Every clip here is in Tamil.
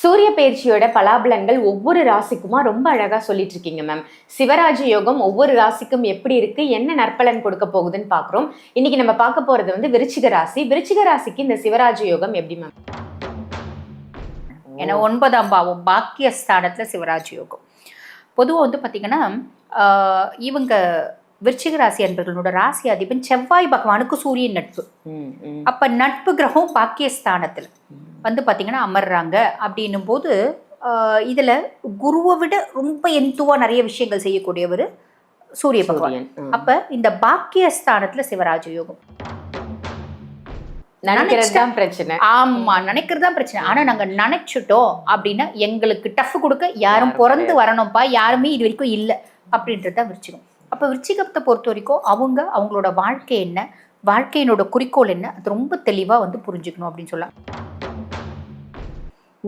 சூரிய பயிற்சியோட பலாபலன்கள் ஒவ்வொரு ராசிக்குமா ரொம்ப அழகா சொல்லிட்டு இருக்கீங்க மேம். சிவராஜ யோகம் ஒவ்வொரு ராசிக்கும் எப்படி இருக்கு, என்ன நற்பலன் கொடுக்க போகுதுன்னு பாக்குறோம். இன்னைக்கு நம்ம பார்க்க போறது விருச்சிக ராசி. விருச்சிக ராசிக்கு இந்த சிவராஜ யோகம் எப்படி மேம்? ஏன்னா 9ஆம் பாவம் பாக்கியஸ்தானத்துல சிவராஜ யோகம். பொதுவாக பார்த்தீங்கன்னா இவங்க விருச்சிக ராசி அன்பர்களோட ராசி அதிபன் செவ்வாய் பகவானுக்கு சூரியன் நட்பு. அப்ப நட்பு கிரகம் பாக்கியஸ்தானத்துல பார்த்தீங்கன்னா அமர்றாங்க. அப்படின்னும் போது இதுல குருவை விட ரொம்ப எந்துவா நிறைய விஷயங்கள் செய்யக்கூடியவர் சூரிய பகவான். அப்ப இந்த பாக்கியஸ்தானத்துல சிவராஜ யோகம் நினைக்கிறதுதான் பிரச்சனை. ஆமா, நினைக்கிறதுதான் பிரச்சனை. ஆனா நாங்க நினைச்சிட்டோம் அப்படின்னா எங்களுக்கு டஃப் கொடுக்க யாரும் பிறந்து வரணும்ப்பா, யாருமே இது வரைக்கும் இல்லை அப்படின்றதுதான் விருச்சிகம். அப்ப விருச்சிகத்தை பொறுத்த வரைக்கும் அவங்களோட வாழ்க்கை என்ன, வாழ்க்கையினோட குறிக்கோள் என்ன, அது ரொம்ப தெளிவா புரிஞ்சுக்கணும் அப்படின்னு சொல்லலாம்.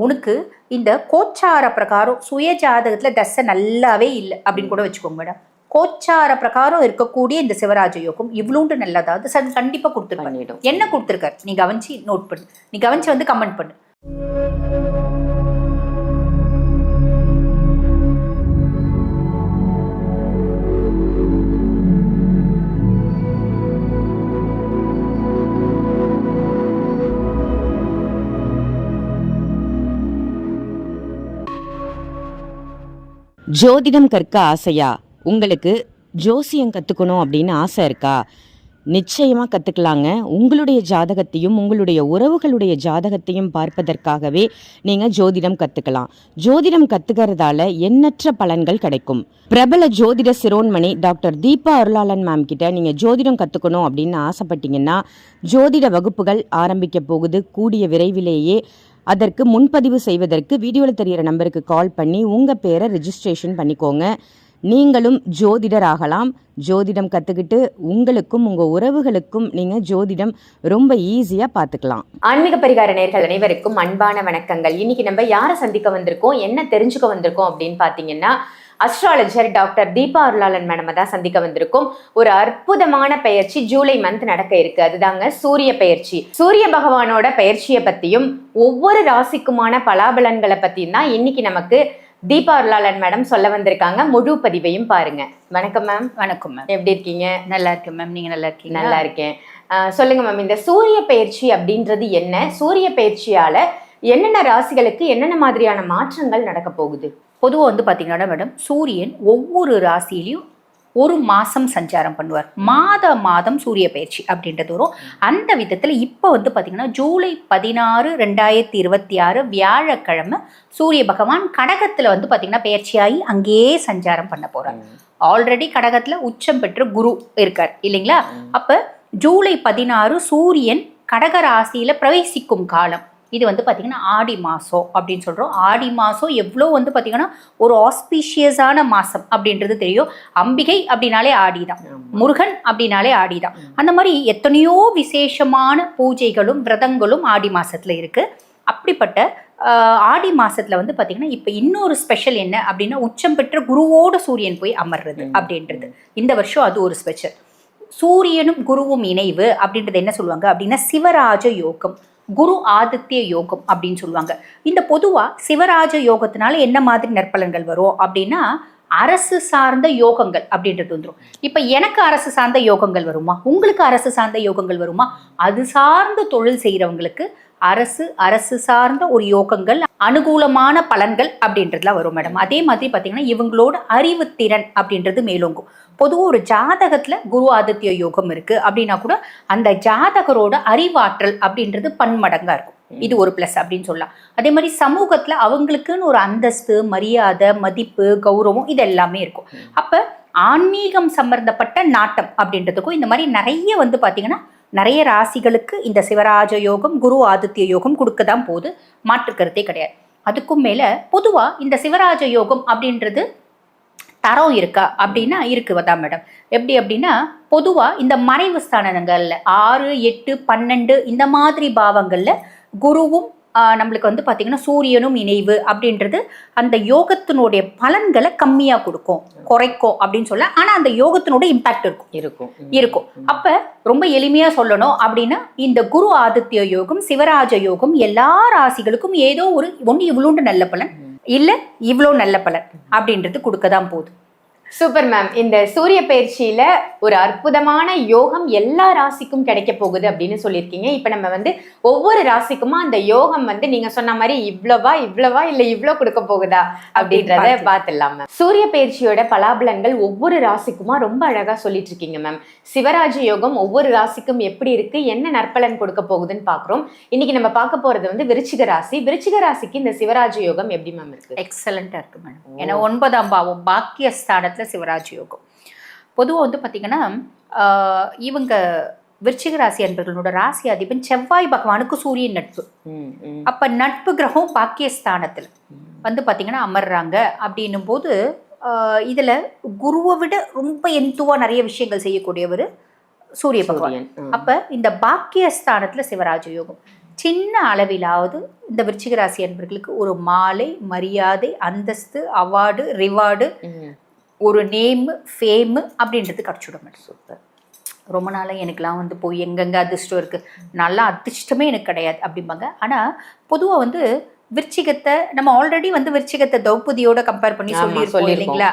உனக்கு இந்த கோச்சார பிரகாரம் சுய ஜாதகத்துல தசை நல்லாவே இல்லை அப்படின்னு கூட வச்சுக்கோங்க மேடம். கோச்சார பிரகாரம் இருக்கக்கூடிய இந்த சிவராஜ யோகம் இவ்வளோண்டு நல்லதாவது கண்டிப்பா கொடுத்துருப்பாங்க. என்ன கொடுத்துருக்காரு நீ கவனிச்சு நோட் பண்ணு, நீ கவனிச்சு கமெண்ட் பண்ணு. ஜோதிடம் கற்க ஆசையா? உங்களுக்கு ஜோசியம் கற்றுக்கணும் அப்படின்னு ஆசை இருக்கா? நிச்சயமாக கற்றுக்கலாங்க. உங்களுடைய ஜாதகத்தையும் உங்களுடைய உறவுகளுடைய ஜாதகத்தையும் பார்ப்பதற்காகவே நீங்கள் ஜோதிடம் கற்றுக்கலாம். ஜோதிடம் கற்றுக்கிறதால எண்ணற்ற பலன்கள் கிடைக்கும். பிரபல ஜோதிட சிரோன்மணி டாக்டர் தீபா அருளாளன் மேம் கிட்ட நீங்கள் ஜோதிடம் கற்றுக்கணும் அப்படின்னு ஆசைப்பட்டீங்கன்னா ஜோதிட வகுப்புகள் ஆரம்பிக்க போகுது. கூடிய விரைவிலேயே அதற்கு முன்பதிவு செய்வதற்கு வீடியோவில் தெரிகிற நம்பருக்கு கால் பண்ணி உங்கள் பேரை ரெஜிஸ்ட்ரேஷன் பண்ணிக்கோங்க. நீங்களும் ஜோதிடர் ஆகலாம். ஜோதிடம் கற்றுக்கிட்டு உங்களுக்கும் உங்கள் உறவுகளுக்கும் நீங்கள் ஜோதிடம் ரொம்ப ஈஸியாக பார்த்துக்கலாம். ஆன்மீக பரிகார நேயர்கள் அனைவருக்கும் அன்பான வணக்கங்கள். இன்னைக்கு நம்ம யாரை சந்திக்க வந்திருக்கோம், என்ன தெரிஞ்சுக்க வந்திருக்கோம் அப்படின்னு பார்த்தீங்கன்னா அஸ்ட்ராலஜர் டாக்டர் தீபா அருளாளன் மேடம் தான் சந்திக்க வந்திருக்கோம். ஒரு அற்புதமான பயிற்சி ஜூலை மந்த் நடக்க இருக்கு. அதுதாங்க சூரிய பயிற்சி. சூரிய பகவானோட பயிற்சியை பத்தியும் ஒவ்வொரு ராசிக்குமான பலாபலன்களை பத்தியும் தான் இன்னைக்கு நமக்கு தீபா அருளாளன் மேடம் சொல்ல வந்திருக்காங்க. முழு பதிவையும் பாருங்க. வணக்கம் மேம். வணக்கம் மேம், எப்படி இருக்கீங்க? நல்லா இருக்கேன் மேம், நீங்க நல்லா இருக்கீங்க? நல்லா இருக்கேன். சொல்லுங்க மேம், இந்த சூரிய பயிற்சி அப்படின்றது என்ன? சூரிய பயிற்சியால என்னென்ன ராசிகளுக்கு என்னென்ன மாதிரியான மாற்றங்கள் நடக்க போகுது? பொதுவாக பார்த்தீங்கன்னா மேடம், சூரியன் ஒவ்வொரு ராசியிலையும் ஒரு மாதம் சஞ்சாரம் பண்ணுவார். மாதம் சூரிய பயிற்சி அப்படின்றது வரும். அந்த விதத்தில் இப்போ பார்த்தீங்கன்னா ஜூலை 16, 2026 வியாழக்கிழமை சூரிய பகவான் கடகத்தில் பார்த்தீங்கன்னா பயிற்சியாகி அங்கேயே சஞ்சாரம் பண்ண போகிறார். ஆல்ரெடி கடகத்தில் உச்சம் பெற்று குரு இருக்கார் இல்லைங்களா? அப்போ ஜூலை 16 சூரியன் கடக ராசியில் பிரவேசிக்கும் காலம். இது பார்த்தீங்கன்னா ஆடி மாதம் அப்படின்னு சொல்கிறோம். ஆடி மாதம் எவ்வளோ பார்த்தீங்கன்னா ஒரு ஆஸ்பீஷியஸான மாதம் அப்படின்றது தெரியும். அம்பிகை அப்படின்னாலே ஆடி தான், முருகன் அப்படின்னாலே ஆடி தான். அந்த மாதிரி எத்தனையோ விசேஷமான பூஜைகளும் விரதங்களும் ஆடி மாதத்தில் இருக்குது. அப்படிப்பட்ட ஆடி மாதத்தில் பார்த்தீங்கன்னா இப்போ இன்னொரு ஸ்பெஷல் என்ன அப்படின்னா உச்சம் பெற்ற குருவோடு சூரியன் போய் அமர்றது அப்படின்றது. இந்த வருஷம் அது ஒரு ஸ்பெஷல். சூரியனும் குருவும் இணைவு அப்படின்றது என்ன சொல்லுவாங்க அப்படின்னா சிவராஜ யோகம், குரு ஆதித்ய யோகம் அப்படின்னு சொல்லுவாங்க. இந்த பொதுவாக சிவராஜ யோகத்தினால என்ன மாதிரி நற்பலன்கள் வரும் அப்படின்னா அரசு சார்ந்த யோகங்கள் அப்படின்றது வந்துடும். இப்போ எனக்கு அரசு சார்ந்த யோகங்கள் வருமா, உங்களுக்கு அரசு சார்ந்த யோகங்கள் வருமா? அது சார்ந்த தொழில் செய்கிறவங்களுக்கு அரசு சார்ந்த ஒரு யோகங்கள், அனுகூலமான பலன்கள் அப்படின்றதுலாம் வரும் மேடம். அதே மாதிரி பார்த்தீங்கன்னா இவங்களோட அறிவுத்திறன் அப்படின்றது மேலோங்கும். பொதுவாக ஒரு ஜாதகத்தில் குரு ஆதித்ய யோகம் இருக்குது அப்படின்னா கூட அந்த ஜாதகரோட அறிவாற்றல் அப்படின்றது பன்மடங்காக இருக்கும். இது ஒரு ப்ளஸ் அப்படின்னு சொல்லலாம். அதே மாதிரி சமூகத்தில் அவங்களுக்குன்னு ஒரு அந்தஸ்து, மரியாதை, மதிப்பு, கௌரவம் இது எல்லாமே இருக்கும். அப்போ ஆன்மீகம் சம்பந்தப்பட்ட நாட்டம் அப்படின்றதுக்கும் இந்த மாதிரி நிறைய பார்த்தீங்கன்னா நிறைய ராசிகளுக்கு இந்த சிவராஜ யோகம் குரு ஆதித்ய யோகம் கொடுக்க தான் போகுது, மாற்று கருத்தே கிடையாது. அதுக்கும் மேலே பொதுவாக இந்த சிவராஜ யோகம் அப்படின்றது தரம் இருக்கா அப்படின்னா இருக்குதான் மேடம். எப்படி அப்படின்னா பொதுவாக இந்த மறைவு ஸ்தானங்கள்ல 6, 8, 12 இந்த மாதிரி பாவங்களில் குருவும் நம்மளுக்கு வந்து பார்த்தீங்கன்னா சூரியனும் இணைவு அப்படின்றது அந்த யோகத்தினுடைய பலன்களை கம்மியாக கொடுக்கும், குறைக்கும் அப்படின்னு சொல்ல. ஆனால் அந்த யோகத்தினுடைய இம்பாக்ட் இருக்கும். அப்போ ரொம்ப எளிமையாக சொல்லணும் அப்படின்னா இந்த குரு ஆதித்ய யோகம், சிவராஜ யோகம் எல்லா ராசிகளுக்கும் ஏதோ ஒரு ஒன்று இவ்வளோண்டு நல்ல பலன், இல்லை இவ்வளோ நல்ல பலன் அப்படின்றது கொடுக்க தான் போகுது. Super ma'am. இந்த சூரிய பயிற்சியில ஒரு அற்புதமான யோகம் எல்லா ராசிக்கும் கிடைக்க போகுது அப்படின்னு சொல்லியிருக்கீங்க. இப்ப நம்ம வந்து ஒவ்வொரு ராசிக்குமா அந்த யோகம் வந்து நீங்க சொன்ன மாதிரி இவ்வளவா இல்ல இவ்வளோ கொடுக்க போகுதா அப்படின்றத பார்த்துடலாம் மேம். சூரிய பயிற்சியோட பலாபலன்கள் ஒவ்வொரு ராசிக்குமா ரொம்ப அழகா சொல்லிட்டு இருக்கீங்க மேம். சிவராஜ யோகம் ஒவ்வொரு ராசிக்கும் எப்படி இருக்கு, என்ன நற்பலன் கொடுக்க போகுதுன்னு பாக்குறோம். இன்னைக்கு நம்ம பார்க்க போறது வந்து விருச்சிக ராசி. விருச்சிக ராசிக்கு இந்த சிவராஜ யோகம் எப்படி மேம் இருக்கு? எக்ஸலண்டா இருக்கு மேடம். ஏன்னா 9ஆம் பாவம் பாக்கியஸ்தானத்துல சிவராஜ் யோகம். பொதுவாக வந்து பார்த்தீங்கன்னா இவங்க விருச்சிக ராசி அன்பர்களோட ராசி அதிபன் செவ்வாய் பகவானுக்கு சூரியன் நட்பு. அப்ப நட்பு கிரகம் பாக்கியஸ்தானத்துல வந்து பார்த்தீங்கன்னா அமர்றாங்க. அப்படின்னும் போது இதுல குருவை விட ரொம்ப எந்துவா நிறைய விஷயங்கள் செய்யக்கூடியவர் சூரிய பகவான். அப்ப இந்த பாக்கியஸ்தானத்துல சிவராஜ யோகம் சின்ன அளவிலாவது இந்த விருச்சிக ராசி அன்பர்களுக்கு ஒரு மாலை, மரியாதை, அந்தஸ்து, அவார்டு, ரிவார்டு, ஒரு நேம், ஃபேமு அப்படின்றது கிடச்சிடும் மேடம். சூப்பர். ரொம்ப நாளாக எனக்குலாம் வந்து போய் எங்கெங்கே அதிர்ஷ்டம் இருக்குது, நல்லா அதிர்ஷ்டமே எனக்கு கிடையாது அப்படிம்பாங்க. ஆனால் பொதுவாக வந்து விருச்சிகத்தை நம்ம ஆல்ரெடி வந்து விருச்சிகத்தை திரௌபதியோட கம்பேர் பண்ணி சொல்லியிருக்கோம் இல்லைங்களா?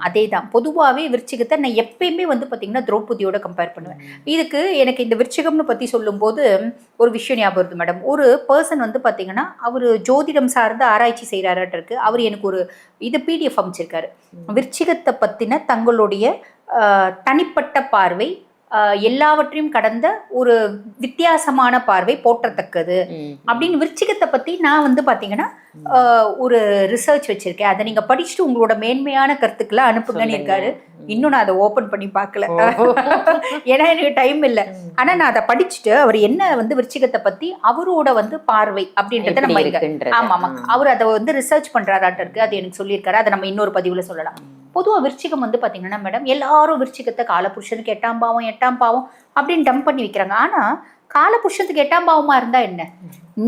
அதே தான். பொதுவாகவே விருச்சிகத்தை நான் எப்பயுமே வந்து பார்த்தீங்கன்னா திரௌபதியோட கம்பேர் பண்ணுவேன். இதுக்கு எனக்கு இந்த விருச்சிகம்னு பற்றி சொல்லும்போது ஒரு விஷயம் ஞாபகம் வருது மேடம். ஒரு பர்சன் வந்து பார்த்தீங்கன்னா அவர் ஜோதிடம் சார்ந்து ஆராய்ச்சி செய்கிறாராட்டு இருக்கு. அவர் எனக்கு ஒரு இது PDF அமைச்சிருக்காரு. விருச்சிகத்தை பற்றின தங்களுடைய தனிப்பட்ட பார்வை, எல்லாவற்றையும் கடந்த ஒரு வித்தியாசமான பார்வை, போற்றத்தக்கது அப்படின்னு விருச்சிகத்தை பத்தி நான் வந்து பாத்தீங்கன்னா ஒரு ரிசர்ச் வச்சிருக்கேன். அதை நீங்க படிச்சுட்டு உங்களோட மேன்மையான கருத்துக்களை அனுப்புங்கன்னு இருக்காரு. இன்னும் நான் அதை ஓபன் பண்ணி பார்க்கல, ஏன்னா எனக்கு டைம் இல்லை. ஆனா நான் அதை படிச்சுட்டு அவர் என்ன வந்து விருச்சிகத்தை பத்தி அவரோட வந்து பார்வை அப்படின்றத நம்ம ஆமா அவர் அதை வந்து ரிசர்ச் பண்றாராட்டு இருக்கு. அது எனக்கு சொல்லியிருக்காரு. அதை நம்ம இன்னொரு பதிவுல சொல்லலாம். பொதுவாக விருச்சிகம் வந்து பார்த்தீங்கன்னா மேடம் எல்லாரும் விருச்சிகத்தை காலபுருஷனுக்கு 8ஆம் பாவம் அப்படின்னு டம்ப் பண்ணி வைக்கிறாங்க. ஆனால் காலபுருஷனுக்கு 8ஆம் பாவமாக இருந்தால் என்ன,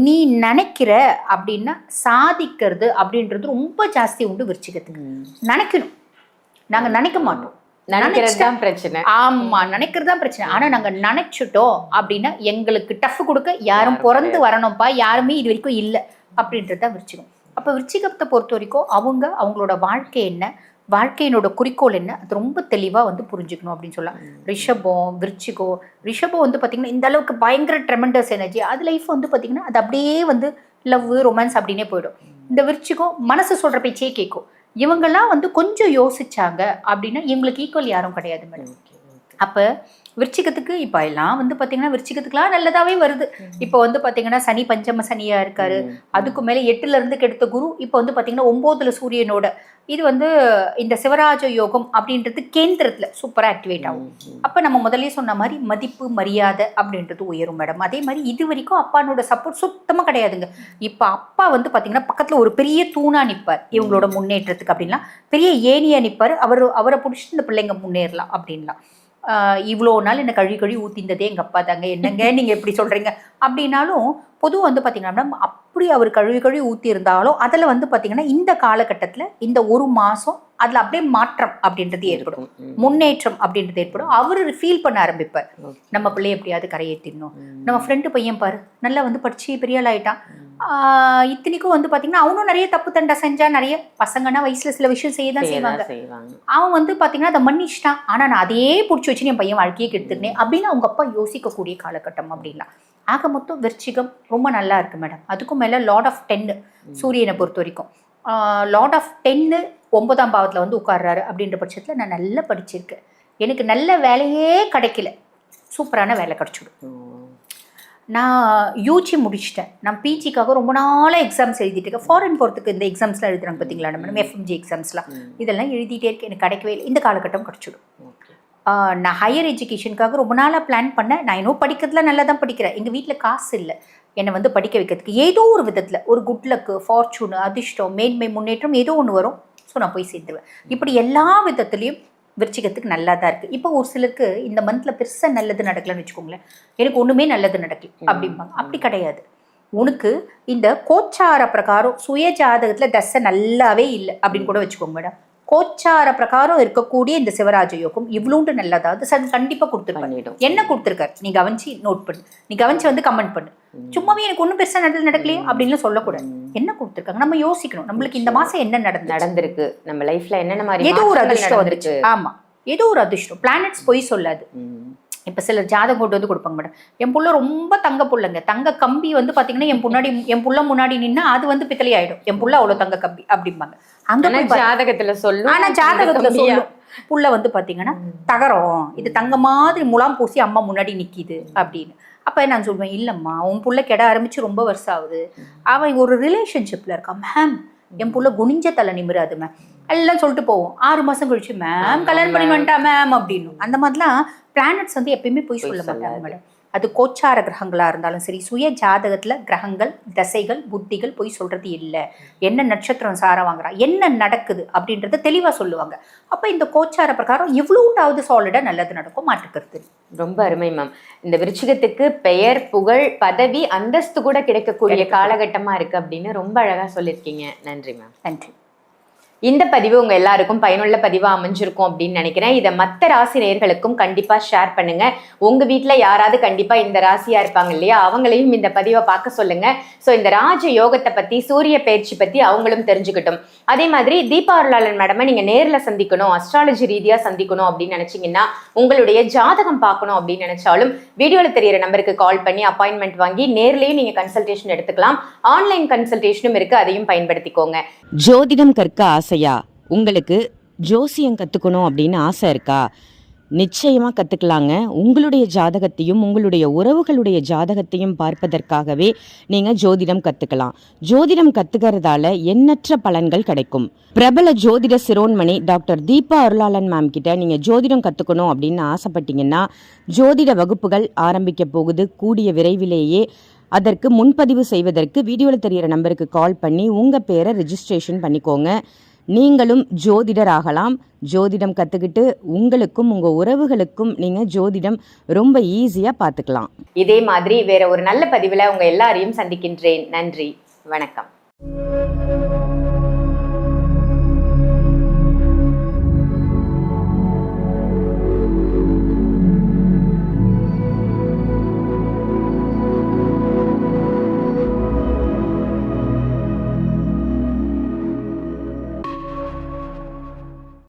நீ நினைக்கிற அப்படின்னா சாதிக்கிறது அப்படின்றது ரொம்ப ஜாஸ்தி உண்டு விருச்சிகத்துக்கு. நினைக்கணும், நாங்கள் நினைக்க மாட்டோம். பிரச்சனை. ஆமா, நினைக்கிறது தான் பிரச்சனை. ஆனா நாங்க நினைச்சிட்டோம் அப்படின்னா எங்களுக்கு டஃப் கொடுக்க யாரும் பிறந்து வரணும்ப்பா, யாருமே இது வரைக்கும் இல்லை அப்படின்றது தான் விருச்சிகம். அப்போ விருச்சிகத்தை பொறுத்த வரைக்கும் அவங்களோட வாழ்க்கை என்ன, வாழ்க்கையினோட குறிக்கோள் என்ன, அது ரொம்ப தெளிவாக வந்து புரிஞ்சுக்கணும் அப்படின்னு சொல்லலாம். ரிஷபம் வந்து பார்த்தீங்கன்னா இந்த அளவுக்கு பயங்கர ட்ரெமெண்டஸ் எனர்ஜி. அது லைஃப் வந்து பார்த்தீங்கன்னா அது அப்படியே வந்து லவ், ரொமான்ஸ் அப்படின்னே போயிடும். இந்த விருச்சிகம் மனசு சொல்கிற பேச்சே கேட்கும். இவங்கெல்லாம் வந்து கொஞ்சம் யோசிச்சாங்க அப்படின்னா இவங்களுக்கு ஈக்குவல் யாரும் கிடையாது மேடம். அப்போ விருச்சிகத்துக்கு இப்போ எல்லாம் வந்து பார்த்தீங்கன்னா விருச்சிகத்துக்குலாம் நல்லதாகவே வருது. இப்போ வந்து பார்த்தீங்கன்னா சனி பஞ்சம சனியாக இருக்காரு. அதுக்கு மேலே 8ல இருந்து கெடுத்த குரு இப்போ வந்து பார்த்தீங்கன்னா 9ல் சூரியனோட இது வந்து இந்த சிவராஜ யோகம் அப்படின்றது கேந்திரத்தில் சூப்பராக ஆக்டிவேட் ஆகும். அப்போ நம்ம முதலே சொன்ன மாதிரி மதிப்பு, மரியாதை அப்படின்றது உயரும் மேடம். அதே மாதிரி இது வரைக்கும் அப்பானோட சப்போர்ட் சுத்தமாக கிடையாதுங்க. இப்போ அப்பா வந்து பார்த்தீங்கன்னா பக்கத்தில் ஒரு பெரிய தூணா நிற்பார் இவங்களோட முன்னேற்றத்துக்கு அப்படின்லாம், பெரிய ஏனியா நிற்பார். அவரை பிடிச்சிட்டு இந்த பிள்ளைங்க முன்னேறலாம் அப்படின்லாம். இவ்வளோ நாள் என்ன கழுவி ஊற்றிந்ததே எங்கள் அப்பா தாங்க, என்னங்க நீங்கள் எப்படி சொல்கிறீங்க அப்படின்னாலும் பொதுவாக வந்து பார்த்தீங்கன்னா அப்படி அவர் கழுவி ஊற்றி இருந்தாலும் அதில் வந்து பார்த்தீங்கன்னா இந்த காலகட்டத்தில் இந்த ஒரு மாதம் அதில் அப்படியே மாற்றம் அப்படின்றது ஏற்படும், முன்னேற்றம் அப்படின்றது ஏற்படும். அவர் ஃபீல் பண்ண ஆரம்பிப்பார், நம்ம பிள்ளைய எப்படியாவது கரையேற்றிடணும். நம்ம ஃப்ரெண்டு பையன் பாரு நல்லா வந்து படித்து பெரிய ஆள் ஆகிட்டான். இத்தனைக்கும் வந்து பார்த்தீங்கன்னா அவனும் நிறைய தப்பு தண்டை செஞ்சா, நிறைய பசங்கன்னா வயசுல சில விஷயம் செய்ய தான் செய்வாங்க. அவன் வந்து பார்த்தீங்கன்னா அதை மன்னிச்சிட்டான். ஆனால் நான் அதையே பிடிச்சி வச்சு என் பையன் வாழ்க்கையை கெடுத்துருந்தேன் அப்படின்னு அவங்க அப்பா யோசிக்கக்கூடிய காலகட்டம் அப்படின்லாம். ஆக மொத்தம் விருச்சிகம் ரொம்ப நல்லா இருக்கு மேடம். அதுக்கும் மேலே லார்ட் ஆஃப் 10 சூரியனை பொறுத்த வரைக்கும் லார்ட் ஆஃப் 10 9ஆம் பாவத்தில் வந்து உட்கார்றாரு அப்படின்ற பட்சத்தில் நான் நல்லா படிச்சிருக்கேன், எனக்கு நல்ல வேலையே கிடைக்கல, சூப்பரான வேலை கிடைச்சிடும். நான் யூஜி முடிச்சிட்டேன், நான் பிஜிக்காக ரொம்ப நாளாக எக்ஸாம்ஸ் எழுதிட்டு இருக்கேன். ஃபாரின் போகிறதுக்கு இந்த எக்ஸாம்ஸ்லாம் எழுதுறாங்க பார்த்தீங்களா மேடம், FMG எக்ஸாம்ஸ்லாம், இதெல்லாம் எழுதிட்டே இருக்கேன், எனக்கு கிடைக்கவே இல்லை. இந்த காலகட்டம் கிடச்சிடும். நான் ஹையர் எஜுகேஷனுக்காக ரொம்ப நாளாக பிளான் பண்ணேன். நான் இன்னும் படிக்கிறதுல நல்லா தான் படிக்கிறேன். எங்கள் வீட்டில் காசு இல்லை என்னை வந்து படிக்க வைக்கிறதுக்கு. ஏதோ ஒரு விதத்தில் ஒரு குட் லக்கு, ஃபார்ச்சூனு, அதிர்ஷ்டம், மேன்மை, முன்னேற்றம் ஏதோ ஒன்று வரும். ஸோ நான் போய் சேர்ந்துருவேன். இப்படி எல்லா விதத்துலேயும் விருச்சிகத்துக்கு நல்லா தான் இருக்குது. இப்போ ஒரு சிலருக்கு இந்த மந்தில் பெருசாக நல்லது நடக்கலன்னு வச்சுக்கோங்களேன், எனக்கு ஒன்றுமே நல்லது நடக்கல அப்படிம்பாங்க. அப்படி கிடையாது. உனக்கு இந்த கோச்சார பிரகாரம் சுய ஜாதகத்தில் தசை நல்லாவே இல்லை அப்படின்னு கூட வச்சுக்கோங்க மேடம். கோச்சார பிரகாரம் இருக்கக்கூடிய இந்த சிவராஜ யோகம் இவ்வளோண்டு நல்லதாவது கண்டிப்பாக கொடுத்துருப்பாங்க. என்ன கொடுத்துருக்காரு நீ கவனிச்சு நோட் பண்ணு, நீ கவனிச்சு வந்து கமெண்ட் பண்ணு. சும்மாவே எனக்கு ஒன்றும் பெருசாக நல்லது நடக்கலையே அப்படின்னு சொல்லக்கூடாது. என்ன கொடுத்துருக்காங்க நம்ம யோசிக்கணும். நம்மளுக்கு இந்த மாசம் என்ன நடந்திருக்கு, நம்ம லைஃப்ல என்னென்ன மாதிரி ஏதோ ஒரு அதிர்ஷ்டம் வந்துருச்சு. ஆமா, ஏதோ ஒரு அதிர்ஷ்டம். பிளானட்ஸ் போய் சொல்லாது. இப்போ சிலர் ஜாதகம் கொண்டு வந்து கொடுப்பாங்க மேடம், என் புள்ள ரொம்ப தங்க புள்ளங்க, தங்க கம்பி வந்து பார்த்தீங்கன்னா என் புள்ள முன்னாடி நின்னா அது வந்து பித்தளை ஆயிடும், என் புள்ள அவ்வளோ தங்க கம்பி அப்படிம்பாங்க. அங்கே ஜாதகத்துல சொல்லும். ஆனால் ஜாதகத்துல சொல்லும் புள்ள வந்து பார்த்தீங்கன்னா தகரம், இது தங்க மாதிரி முலாம் பூசி அம்மா முன்னாடி நிற்கிது அப்படின்னு. அப்போ நான் சொல்லுவேன், இல்லைம்மா உன் புள்ள கெட ஆரம்பிச்சு ரொம்ப வருஷம் ஆகுது, அவன் ஒரு ரிலேஷன்ஷிப்பில் இருக்கான் மேம், என் புள்ள குனிஞ்ச தலை நிமிராது மேம் எல்லாம் சொல்லிட்டு போவோம். 6 மாதம் கழிச்சு மேம் கல்யாணம் பண்ணி வந்துட்டா மேம் அப்படின்னு. அந்த மாதிரிலாம் பிளானட்ஸ் வந்து எப்பயுமே போய் சொல்ல மாட்டாங்க மேடம். அது கோச்சார கிரகங்களாக இருந்தாலும் சரி, சுய ஜாதகத்தில் கிரகங்கள் தசைகள் புத்திகள் போய் சொல்கிறது இல்லை. என்ன நட்சத்திரம் சார வாங்குறா, என்ன நடக்குது அப்படின்றத தெளிவாக சொல்லுவாங்க. அப்போ இந்த கோச்சார பிரகாரம் இவ்வளோண்டாவது சாலிடாக நல்லது நடக்கும், மாற்றுக்கிறது. ரொம்ப அருமை மேம். இந்த விருச்சிகத்துக்கு பெயர் புகழ் பதவி அந்தஸ்து கூட கிடைக்கக்கூடிய காலகட்டமாக இருக்குது அப்படின்னு ரொம்ப அழகாக சொல்லியிருக்கீங்க. நன்றி மேம். நன்றி. இந்த பதிவு உங்க எல்லாருக்கும் பயனுள்ள பதிவா அமைஞ்சிருக்கும் அப்படின்னு நினைக்கிறேன். இதை மற்ற ராசி நேயர்களுக்கும் கண்டிப்பா ஷேர் பண்ணுங்க. உங்க வீட்டுல யாராவது கண்டிப்பா இந்த ராசியா இருப்பாங்க இல்லையா, அவங்களையும் இந்த பதிவை பார்க்க சொல்லுங்க. ஸோ இந்த ராஜ யோகத்தை பத்தி சூரிய பயிற்சி பத்தி அவங்களும் தெரிஞ்சுக்கிட்டும். அதே மாதிரி தீபா அருளாளன் மேடமை நீங்க நேர்ல சந்திக்கணும், அஸ்ட்ராலஜி ரீதியா சந்திக்கணும் அப்படின்னு நினைச்சீங்கன்னா, உங்களுடைய ஜாதகம் பார்க்கணும் அப்படின்னு நினைச்சாலும் வீடியோல தெரியிற நம்பருக்கு கால் பண்ணி அப்பாயின்மெண்ட் வாங்கி நேர்லயும் நீங்க கன்சல்டேஷன் எடுத்துக்கலாம். ஆன்லைன் கன்சல்டேஷனும் இருக்கு, அதையும் பயன்படுத்திக்கோங்க. ஜோதிடம் கற்க ஆசையா? உங்களுக்கு ஜோசியம் கற்றுக்கணும் அப்படின்னு ஆசை இருக்கா? நிச்சயமாக கற்றுக்கலாங்க. உங்களுடைய ஜாதகத்தையும் உங்களுடைய உறவுகளுடைய ஜாதகத்தையும் பார்ப்பதற்காகவே நீங்கள் ஜோதிடம் கற்றுக்கலாம். ஜோதிடம் கற்றுக்கிறதால எண்ணற்ற பலன்கள் கிடைக்கும். பிரபல ஜோதிட சிரோன்மணி டாக்டர் தீபா அருளாளன் மேம் கிட்ட நீங்கள் ஜோதிடம் கற்றுக்கணும் அப்படின்னு ஆசைப்பட்டீங்கன்னா, ஜோதிட வகுப்புகள் ஆரம்பிக்க போகுது கூடிய விரைவிலேயே. அதற்கு முன்பதிவு செய்வதற்கு வீடியோவில் தெரிகிற நம்பருக்கு கால் பண்ணி உங்கள் பேரை ரெஜிஸ்ட்ரேஷன் பண்ணிக்கோங்க. நீங்களும் ஜோதிடர் ஆகலாம். ஜோதிடம் கற்றுக்கிட்டு உங்களுக்கும் உங்கள் உறவுகளுக்கும் நீங்கள் ஜோதிடம் ரொம்ப ஈஸியாக பார்த்துக்கலாம். இதே மாதிரி வேற ஒரு நல்ல பதிவில் உங்கள் எல்லாரையும் சந்திக்கின்றேன். நன்றி, வணக்கம்.